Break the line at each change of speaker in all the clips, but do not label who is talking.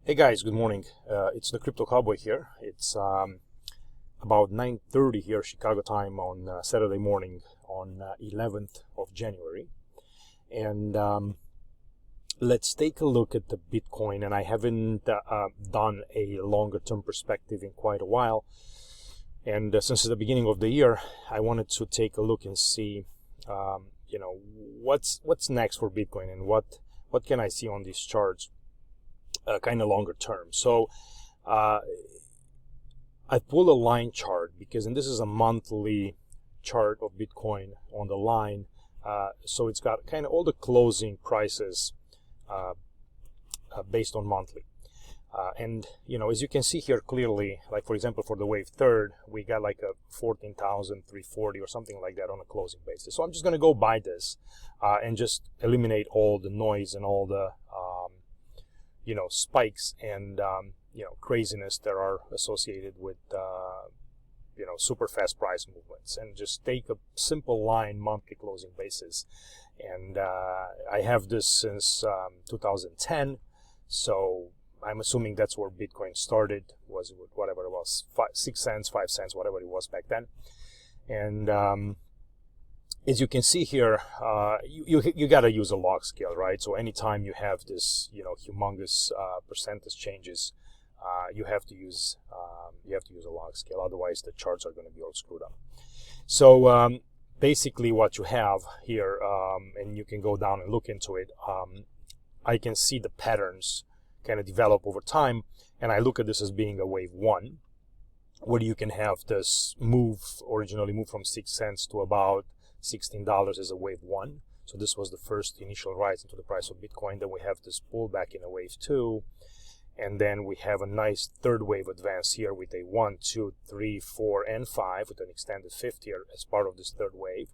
Hey guys, good morning. It's the Crypto Cowboy here. It's about 9:30 here Chicago time on Saturday morning on 11th of January. And let's take a look at the Bitcoin. And I haven't done a longer term perspective in quite a while. And since the beginning of the year, I wanted to take a look and see, what's next for Bitcoin and what can I see on these charts. Kind of longer term. So I pulled a line chart and this is a monthly chart of Bitcoin on the line. So it's got kind of all the closing prices based on monthly. And as you can see here clearly, like for example, for the wave third, we got like a 14,340 or something like that on a closing basis. So I'm just going to go by this and just eliminate all the noise and all the spikes and craziness that are associated with super fast price movements, and just take a simple line monthly closing basis. And I have this since 2010, so I'm assuming that's where Bitcoin started, was whatever it was, 6 cents, 5 cents, whatever it was back then. And as you can see here, you got to use a log scale, right? So anytime you have this, humongous percentage changes, you have to use a log scale. Otherwise, the charts are going to be all screwed up. So basically, what you have here, and you can go down and look into it. I can see the patterns kind of develop over time, and I look at this as being a wave one, where you can have this originally move from 6 cents to about $16 as a wave one. So this was the first initial rise into the price of Bitcoin. Then we have this pullback in a wave two. And then we have a nice third wave advance here with a 1, 2, 3, 4, and 5 with an extended fifth here as part of this third wave.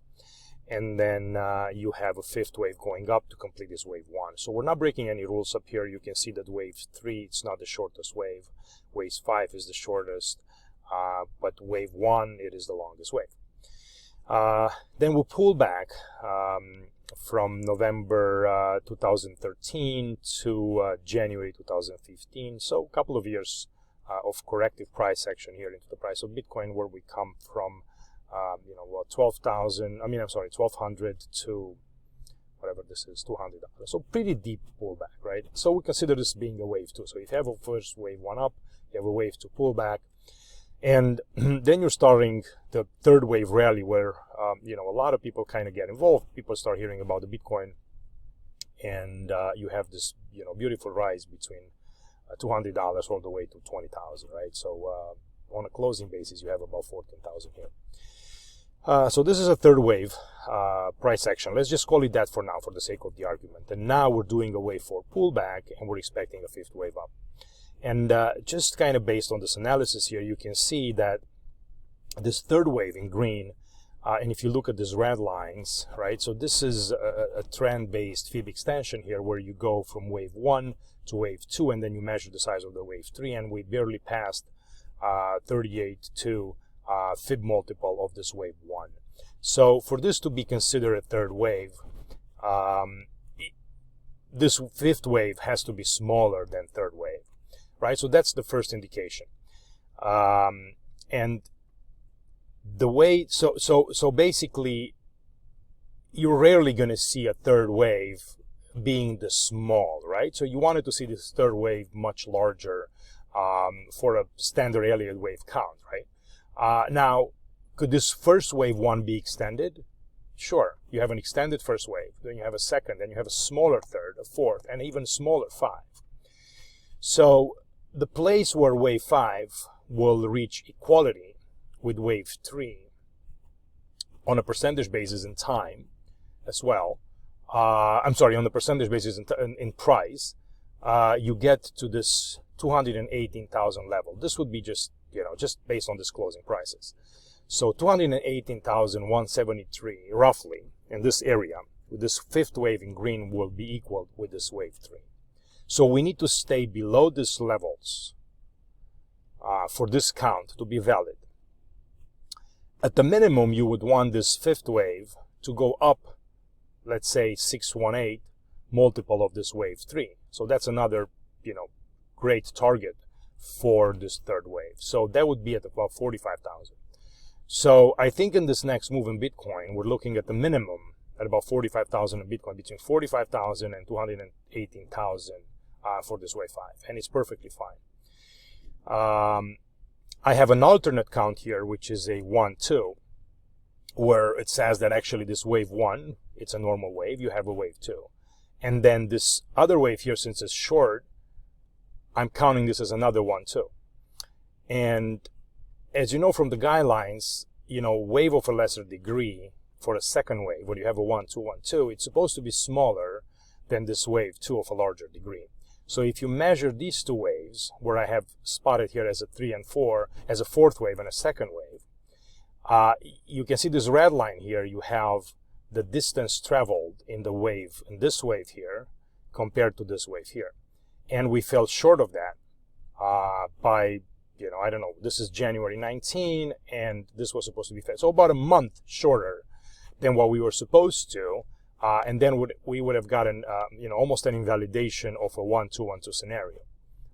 And then you have a fifth wave going up to complete this wave one. So we're not breaking any rules up here. You can see that wave 3, it's not the shortest wave. Wave 5 is the shortest. But wave 1, it is the longest wave. Then we'll pull back from November 2013 to January 2015. So a couple of years of corrective price action here into the price of Bitcoin, where we come from 1,200 to whatever this is, $200. So pretty deep pullback, right? So we consider this being a wave two. So if you have a first wave one up, you have a wave two pullback. And then you're starting the third wave rally where, a lot of people kind of get involved. People start hearing about the Bitcoin, and you have this, beautiful rise between $200 all the way to 20,000, right? So on a closing basis, you have about 14,000 here. So this is a third wave price action. Let's just call it that for now, for the sake of the argument. And now we're doing a wave four pullback, and we're expecting a fifth wave up. And just kind of based on this analysis here, you can see that this third wave in green, and if you look at these red lines, right, so this is a trend-based fib extension here where you go from wave 1 to wave 2, and then you measure the size of the wave 3, and we barely passed 38 fib multiple of this wave 1. So for this to be considered a third wave, this fifth wave has to be smaller than third wave. Right, so that's the first indication, and the way so basically, you're rarely going to see a third wave being this small, right? So you wanted to see this third wave much larger for a standard Elliott wave count, right? Now, could this first wave one be extended? Sure, you have an extended first wave, then you have a second, then you have a smaller third, a fourth, and even smaller 5. So the place where wave 5 will reach equality with wave 3 on a percentage basis in time as well, on the percentage basis in price, you get to this 218,000 level. This would be just based on this closing prices. So 218,173 roughly in this area with this fifth wave in green will be equal with this wave 3. So we need to stay below these levels for this count to be valid. At the minimum, you would want this fifth wave to go up, let's say 618 multiple of this wave 3. So that's another, great target for this third wave. So that would be at about 45,000. So I think in this next move in Bitcoin, we're looking at the minimum at about 45,000 in Bitcoin, between 45,000 and 218,000 for this wave 5, and it's perfectly fine. I have an alternate count here, which is a 1-2, where it says that actually this wave 1, it's a normal wave, you have a wave 2. And then this other wave here, since it's short, I'm counting this as another 1-2. And as you know from the guidelines, wave of a lesser degree for a second wave, when you have a 1-2-1-2, it's supposed to be smaller than this wave 2 of a larger degree. So if you measure these two waves, where I have spotted here as a 3 and 4, as a fourth wave and a second wave, you can see this red line here. You have the distance traveled in the wave, in this wave here, compared to this wave here. And we fell short of that by, I don't know, this is January 19, and this was supposed to be fast. So about a month shorter than what we were supposed to. And then we would have gotten, almost an invalidation of a 1-2-1-2 scenario.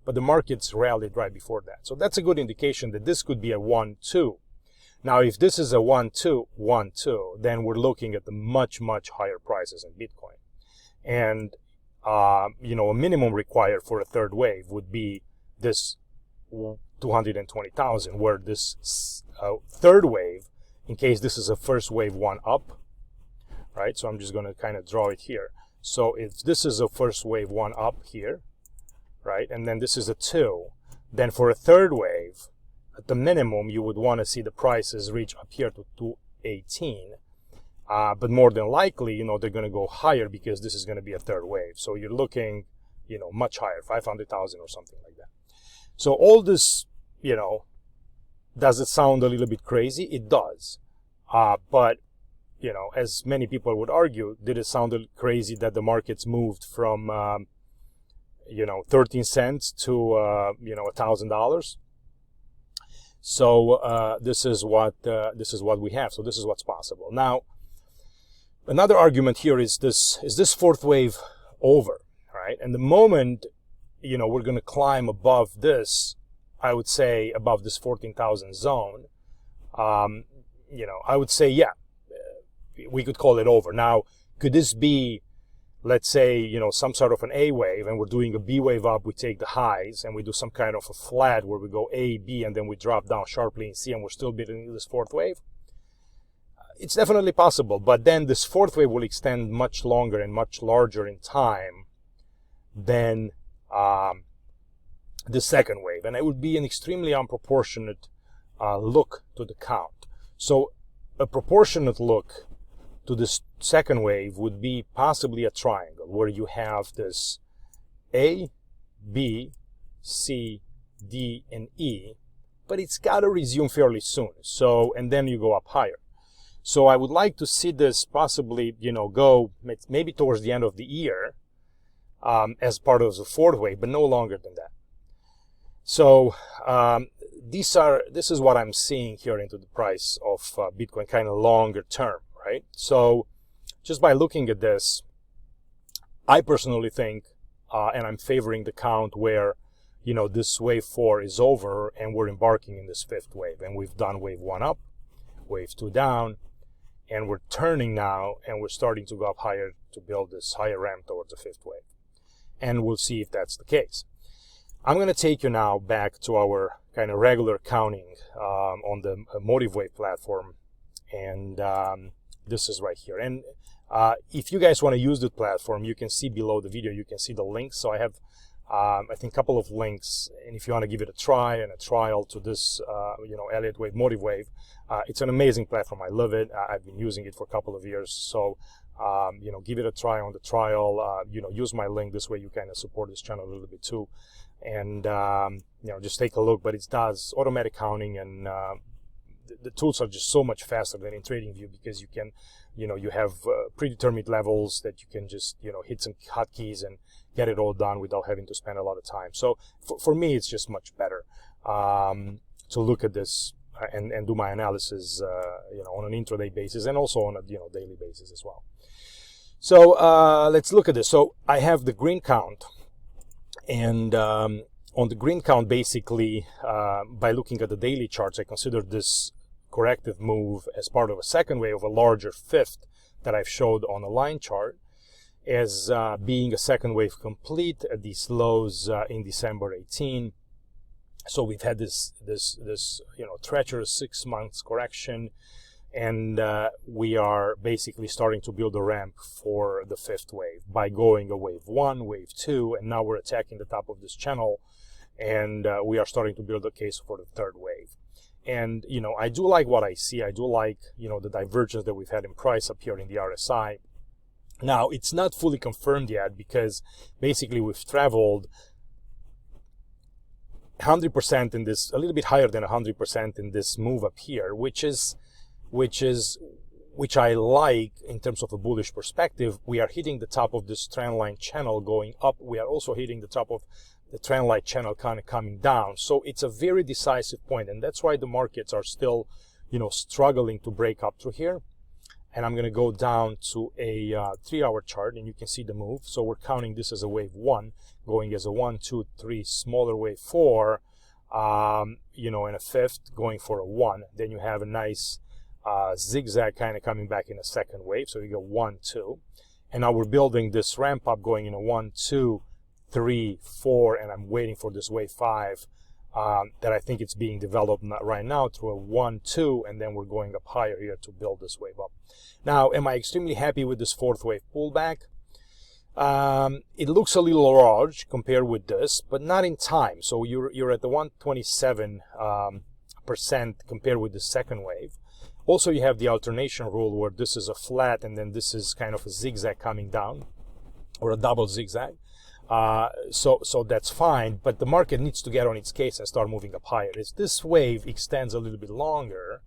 But the markets rallied right before that. So that's a good indication that this could be a 1-2. Now, if this is a 1-2-1-2, then we're looking at the much, much higher prices in Bitcoin. And, a minimum required for a third wave would be this 220,000, where this third wave, in case this is a first wave 1 up, right? So I'm just going to kind of draw it here. So if this is a first wave 1 up here, right? And then this is a 2, then for a third wave, at the minimum, you would want to see the prices reach up here to 218. But more than likely, they're going to go higher because this is going to be a third wave. So you're looking, much higher, 500,000 or something like that. So all this, does it sound a little bit crazy? It does. But as many people would argue, did it sound crazy that the markets moved from, 13 cents to, $1,000? So this is what we have. So this is what's possible. Now, another argument here is this fourth wave over, right? And the moment, we're going to climb above this, I would say above this 14,000 zone, I would say, yeah, we could call it over. Now, could this be, let's say, some sort of an A wave, and we're doing a B wave up, we take the highs, and we do some kind of a flat where we go A, B, and then we drop down sharply in C, and we're still building this fourth wave? It's definitely possible, but then this fourth wave will extend much longer and much larger in time than the second wave, and it would be an extremely unproportionate look to the count. So a proportionate look to this second wave would be possibly a triangle where you have this A, B, C, D, and E, but it's got to resume fairly soon. So, and then you go up higher. So I would like to see this possibly, go maybe towards the end of the year as part of the fourth wave, but no longer than that. So this is what I'm seeing here into the price of Bitcoin, kind of longer term, right? So just by looking at this, I personally think, and I'm favoring the count where, this wave 4 is over and we're embarking in this fifth wave, and we've done wave 1 up, wave 2 down, and we're turning now, and we're starting to go up higher to build this higher ramp towards the fifth wave. And we'll see if that's the case. I'm going to take you now back to our kind of regular counting on the MotiveWave platform, and this is right here. And if you guys want to use the platform, you can see below the video, you can see the links. So I have, I think, a couple of links, and if you want to give it a try and a trial to this, Elliott Wave, MotiveWave, it's an amazing platform. I love it. I've been using it for a couple of years. So, give it a try on the trial. Use my link. This way you kind of support this channel a little bit too. And, just take a look. But it does automatic counting, and the tools are just so much faster than in TradingView, because you can, you have predetermined levels that you can just, hit some hotkeys and get it all done without having to spend a lot of time. So for me, it's just much better to look at this and do my analysis, on an intraday basis, and also on a daily basis as well. So let's look at this. So I have the green count, and On the green count, basically, by looking at the daily charts, I consider this corrective move as part of a second wave of a larger fifth that I've showed on a line chart as being a second wave complete at these lows in December 18. So we've had this treacherous 6 months correction, and we are basically starting to build a ramp for the fifth wave by going a wave 1, wave 2, and now we're attacking the top of this channel, and we are starting to build a case for the third wave. And I do like what I see. I do like the divergence that we've had in price up here in the RSI. Now it's not fully confirmed yet, because basically we've traveled 100% in this, a little bit higher than 100% in this move up here, which I like in terms of a bullish perspective. We are hitting the top of this trend line channel going up. We are also hitting the top of the trend line channel kind of coming down. So it's a very decisive point, and that's why the markets are still, struggling to break up through here. And I'm going to go down to a 3-hour chart, and you can see the move. So we're counting this as a wave 1, going as a 1, 2, 3, smaller wave 4, and a fifth going for a 1. Then you have a nice zigzag kind of coming back in a second wave. So you go 1, 2. And now we're building this ramp up going in a 1, 2, 3, 4, and I'm waiting for this wave 5 that I think it's being developed right now through a 1, 2, and then we're going up higher here to build this wave up. Now, am I extremely happy with this fourth wave pullback? It looks a little large compared with this, but not in time. So you're at the 127% compared with the second wave. Also, you have the alternation rule where this is a flat and then this is kind of a zigzag coming down, or a double zigzag. So that's fine, but the market needs to get on its case and start moving up higher. If this wave extends a little bit longer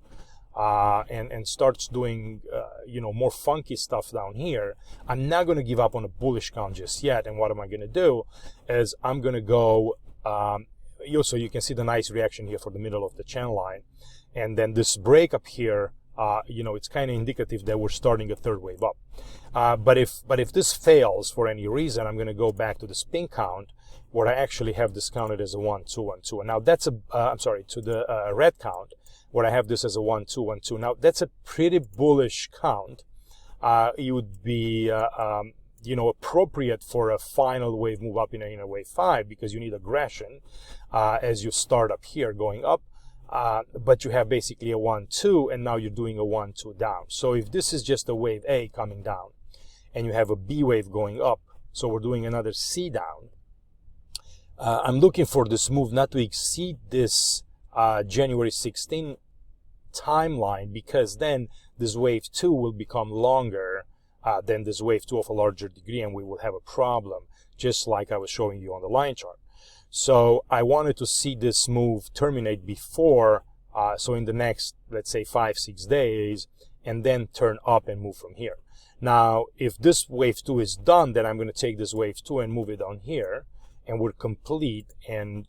and starts doing more funky stuff down here, I'm not going to give up on a bullish count just yet. And what am I going to do is I'm going to go so you can see the nice reaction here for the middle of the channel line, and then this break up here, it's kind of indicative that we're starting a third wave up. But if this fails for any reason, I'm going to go back to the spin count, where I actually have this counted as a 1, 2, 1, 2. And now that's to the red count, where I have this as a 1, 2, 1, 2. Now that's a pretty bullish count. It would be appropriate for a final wave move up in a wave 5, because you need aggression as you start up here going up. But you have basically a 1, 2, and now you're doing a 1, 2 down. So if this is just a wave A coming down, and you have a B wave going up, so we're doing another C down, I'm looking for this move not to exceed this January 16 timeline, because then this wave 2 will become longer than this wave 2 of a larger degree, and we will have a problem, just like I was showing you on the line chart. So I wanted to see this move terminate before, so in the next, let's say 5-6 days, and then turn up and move from here. Now, if this wave 2 is done, then I'm going to take this wave 2 and move it on here, and we're complete, and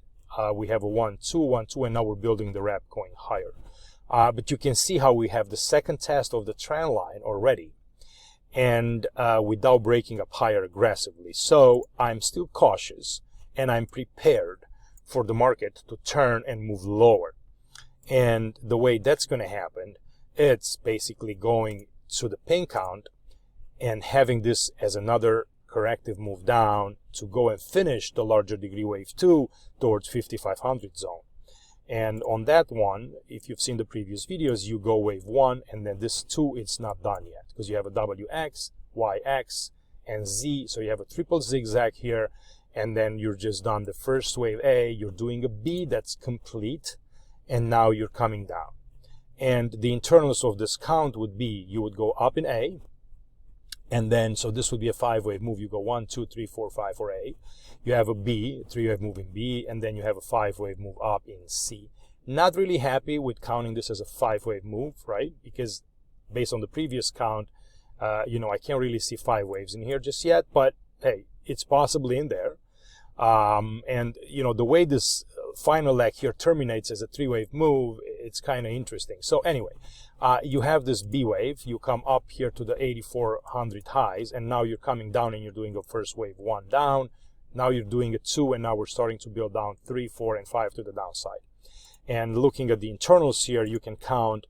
we have a 1, 2, 1, 2, and now we're building the ramp going higher. But you can see how we have the second test of the trend line already, and without breaking up higher aggressively. So I'm still cautious, and I'm prepared for the market to turn and move lower. And the way that's going to happen, it's basically going to the pin count and having this as another corrective move down to go and finish the larger degree wave 2 towards 5500 zone. And on that one, if you've seen the previous videos, you go wave 1, and then this 2, it's not done yet, because you have a WX, YX, and Z. So you have a triple zigzag here, and then you're just done the first wave A, you're doing a B that's complete, and now you're coming down. And the internals of this count would be, you would go up in A, and then, so this would be a 5-wave move. You go 1, 2, 3, 4, 5 for A. You have a B, 3-wave move in B, and then you have a 5-wave move up in C. Not really happy with counting this as a 5-wave move, right? Because based on the previous count, I can't really see 5 waves in here just yet, but hey, it's possibly in there. And the way this final leg here terminates as a 3-wave move, it's kind of interesting. So anyway, you have this B wave, you come up here to the 8400 highs, and now you're coming down and you're doing a first wave 1 down, Now you're doing a 2, and now we're starting to build down 3, 4, and 5 to the downside. And looking at the internals here, you can count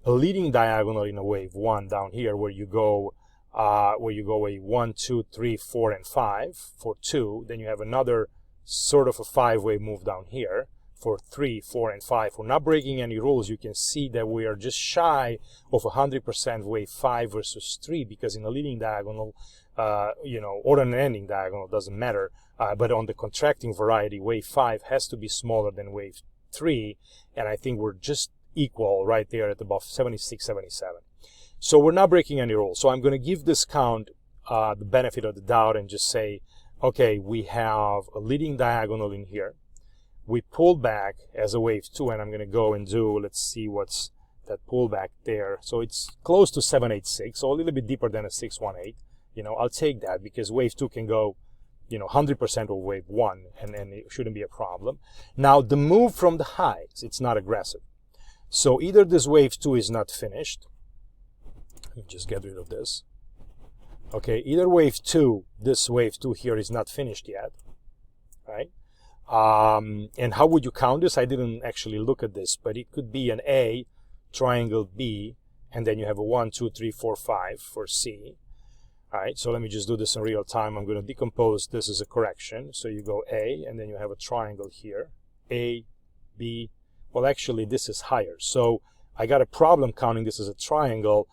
a leading diagonal in a wave 1 down here, where you go a 1, 2, 3, 4, and 5 for 2. Then you have another sort of a 5-wave move down here for 3, 4, and 5. We're not breaking any rules. You can see that we are just shy of 100% wave 5 versus 3, because in a leading diagonal, or an ending diagonal, doesn't matter. But on the contracting variety, wave 5 has to be smaller than wave 3, and I think we're just equal right there at about 76, 77. So we're not breaking any rules. So I'm going to give this count the benefit of the doubt and just say, okay, we have a leading diagonal in here. We pulled back as a wave 2, and I'm going to go and do, let's see what's that pullback there. So it's close to 786, so a little bit deeper than a 618. I'll take that, because wave 2 can go 100% of wave 1, and it shouldn't be a problem. Now, the move from the highs, it's not aggressive. So either this wave 2 is not finished. Let me just get rid of this. Okay, either wave 2, this wave 2 here is not finished yet, right? And how would you count this? I didn't actually look at this, but it could be an A, triangle B, and then you have a 1, 2, 3, 4, 5 for C. All right, so let me just do this in real time. I'm going to decompose this as a correction. So you go A, and then you have a triangle here. A, B. Well, actually, this is higher. So I got a problem counting this as a triangle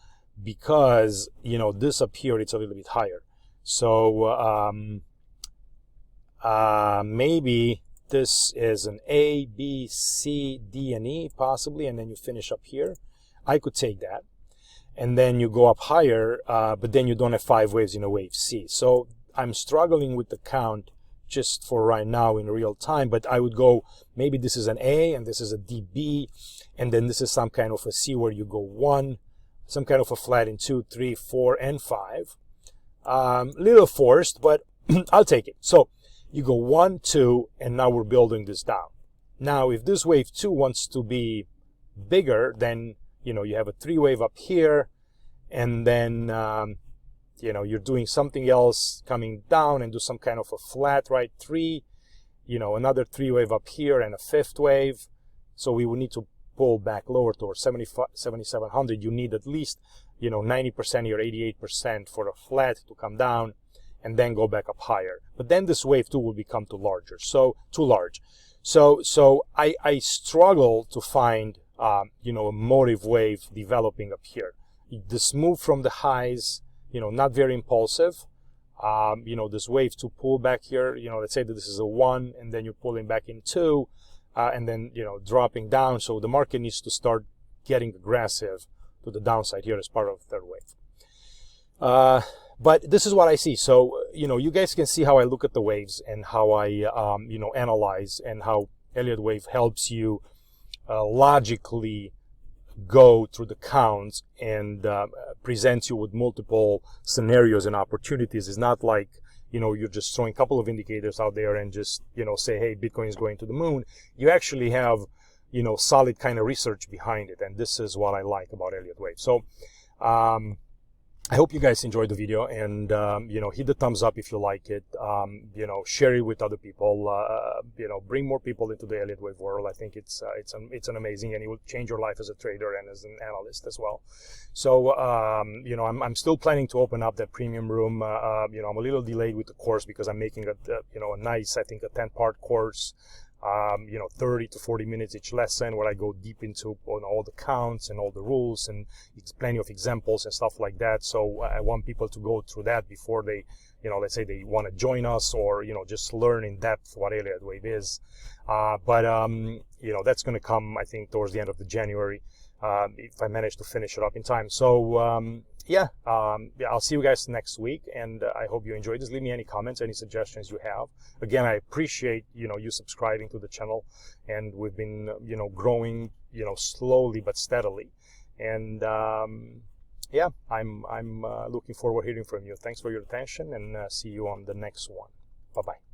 because, this up here, it's a little bit higher. So maybe this is an A, B, C, D, and E, possibly, and then you finish up here. I could take that. And then you go up higher, but then you don't have 5 waves in a wave C. So I'm struggling with the count just for right now in real time, but I would go, maybe this is an A, and this is a DB, and then this is some kind of a C where you go 1, some kind of a flat in 2, 3, 4, and 5. Little forced, but I'll take it. So you go 1, 2, and now we're building this down. Now, if this wave 2 wants to be bigger, then you have a 3-wave up here, and then, you're doing something else coming down and do some kind of a flat, right? 3, another 3-wave up here and a 5th wave. So we would need to pull back lower towards 7,700. You need at least, 90% or 88% for a flat to come down and then go back up higher. But then this wave 2 will become too large. So I struggle to find a motive wave developing up here. This move from the highs, not very impulsive. This wave to pull back here, let's say that this is a 1, and then you're pulling back in 2, and then, dropping down. So the market needs to start getting aggressive to the downside here as part of the third wave. But this is what I see. So, you guys can see how I look at the waves and how I, analyze, and how Elliott Wave helps you logically go through the counts and presents you with multiple scenarios and opportunities. It's not like, you're just throwing a couple of indicators out there and just, say, hey, Bitcoin is going to the moon. You actually have, solid kind of research behind it. And this is what I like about Elliott Wave. So, I hope you guys enjoyed the video, and hit the thumbs up if you like it. Share it with other people. Bring more people into the Elliott Wave world. I think it's an amazing, and it will change your life as a trader and as an analyst as well. So I'm still planning to open up that premium room. I'm a little delayed with the course because I'm making a nice, I think, a 10-part course. 30 to 40 minutes each lesson, where I go deep into all the counts and all the rules, and it's plenty of examples and stuff like that. So I want people to go through that before they, let's say they want to join us, or, just learn in depth what Elliott Wave is. But that's going to come, I think, towards the end of the January, if I manage to finish it up in time. So, I'll see you guys next week, and I hope you enjoyed this. Leave me any comments, any suggestions you have. Again, I appreciate, you subscribing to the channel, and we've been, growing, slowly but steadily. And, I'm looking forward to hearing from you. Thanks for your attention, and see you on the next one. Bye-bye.